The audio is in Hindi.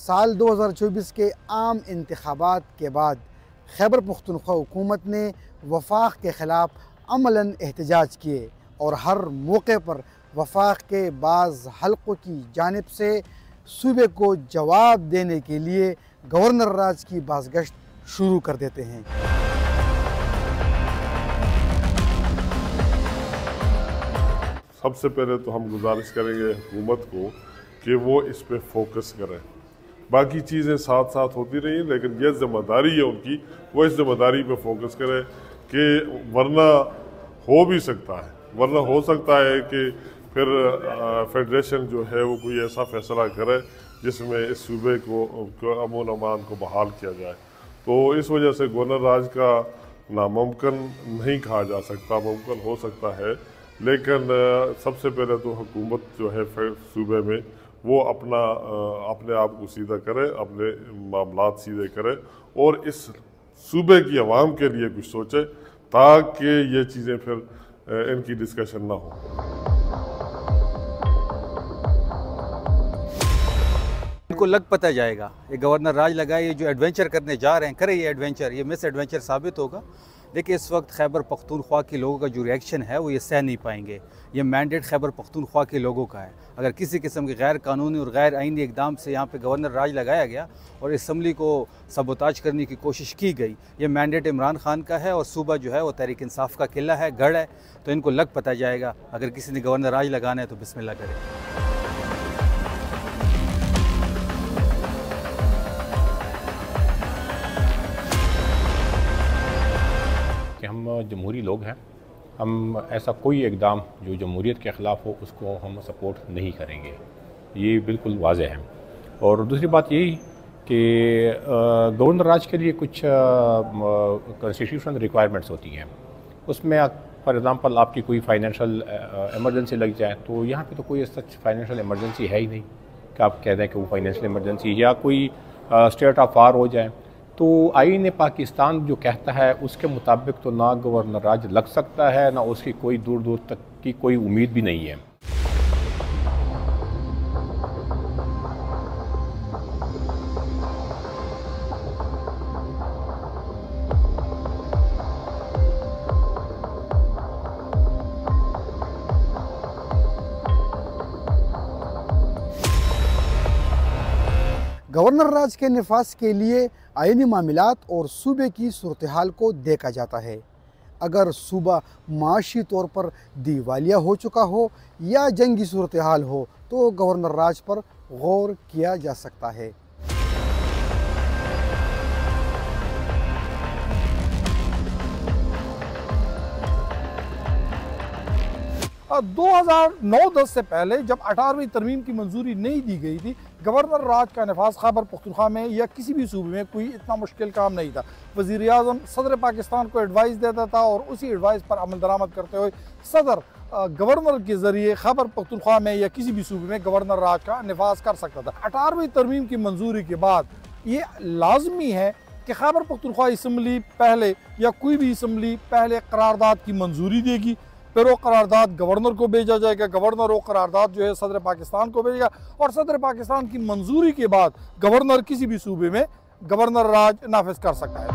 साल 2024 के आम इंतखाबात के बाद खैबर पख्तूनख्वा हुकूमत ने वफाक के ख़िलाफ़ अमलन एहतजाज किए और हर मौके पर वफाक के बाज़ हल्क़ों की जानिब से सूबे को जवाब देने के लिए गवर्नर राज की बाज़गश्त शुरू कर देते हैं। सबसे पहले तो हम गुजारिश करेंगे हुकूमत को कि वो इस पे फोकस करें। बाकी चीज़ें साथ साथ होती रही, लेकिन ये जिम्मेदारी है उनकी, वो इस जिम्मेदारी पे फोकस करें कि वरना हो भी सकता है, वरना हो सकता है कि फिर फेडरेशन जो है वो कोई ऐसा फैसला करे जिसमें इस सूबे को अमन अमान को बहाल किया जाए। तो इस वजह से गवर्नर राज का नामुमकिन नहीं कहा जा सकता, मुमकिन हो सकता है, लेकिन सबसे पहले तो हुकूमत जो है सूबे में वो अपने आप को सीधा करे, अपने मामलात सीधे करे और इस सूबे की आवाम के लिए कुछ सोचे ताकि ये चीज़ें फिर इनकी डिस्कशन ना हो। इनको लग पता जाएगा ये गवर्नर राज लगा, ये जो एडवेंचर करने जा रहे हैं करे ये एडवेंचर, ये मिस एडवेंचर साबित होगा। लेकिन इस वक्त खैबर पख्तूनख्वा के लोगों का जो रिएक्शन है वो ये सह नहीं पाएंगे। ये मैंडेट खैबर पख्तूनख्वा के लोगों का है। अगर किसी किस्म के गैर कानूनी और गैर आइनी इकदाम से यहाँ पे गवर्नर राज लगाया गया और असम्बली को सबोताज करने की कोशिश की गई, ये मैंडेट इमरान खान का है और सूबा जो है वो तहरीक इंसाफ का किला है, गढ़ है। तो इनको लग पता जाएगा, अगर किसी ने गवर्नर राज लगाना है तो बिस्मिल्लाह करें। कि हम जमहूरी लोग हैं, हम ऐसा कोई इकदाम जो जमहूरियत के ख़िलाफ़ हो उसको हम सपोर्ट नहीं करेंगे, ये बिल्कुल वाज़ेह है। और दूसरी बात यही कि गवर्नर राज के लिए कुछ कॉन्स्टिट्यूशनल रिक्वायरमेंट्स होती हैं, उसमें फॉर एग्ज़ाम्पल आपकी कोई फाइनेंशियल एमरजेंसी लग जाए, तो यहाँ पे तो कोई सच फाइनेंशियल एमरजेंसी है ही नहीं कि आप कह दें कि वो फाइनेंशियल एमरजेंसी, या कोई स्टेट ऑफ वार हो जाए तो आईन पाकिस्तान जो कहता है उसके मुताबिक तो ना गवर्नर राज लग सकता है, ना उसकी कोई दूर दूर तक की कोई उम्मीद भी नहीं है। गवर्नर राज के नफाज के लिए आईनी मामलात और सूबे की सूरत हाल को देखा जाता है। अगर सूबा माशी तौर पर दिवालिया हो चुका हो या जंगी सूरत हाल हो तो गवर्नर राज पर गौर किया जा सकता है। 2009-10 से पहले जब 18वीं तरमीम की मंजूरी नहीं दी गई थी, गवर्नर राज का नफाज खैबर पख्तूनख्वा में या किसी भी सूबे में कोई इतना मुश्किल काम नहीं था। वज़ीर आज़म सदर पाकिस्तान को एडवाइस देता था और उसी एडवाइस पर अमल दरामद करते हुए सदर गवर्नर के ज़रिए खैबर पख्तूनख्वा में या किसी भी सूबे में गवर्नर राज का नफाज कर सकता था। 18वीं तरमीम की मंजूरी के बाद ये लाजमी है कि खैबर पख्तूनख्वा असम्बली पहले या कोई भी असम्बली पहले करारदाद की मंजूरी देगी, फिर वो करारदाद गवर्नर को भेजा जाएगा, गवर्नर वो करारदाद जो है सदर पाकिस्तान को भेजेगा और सदर पाकिस्तान की मंजूरी के बाद गवर्नर किसी भी सूबे में गवर्नर राज नाफिज कर सकता है।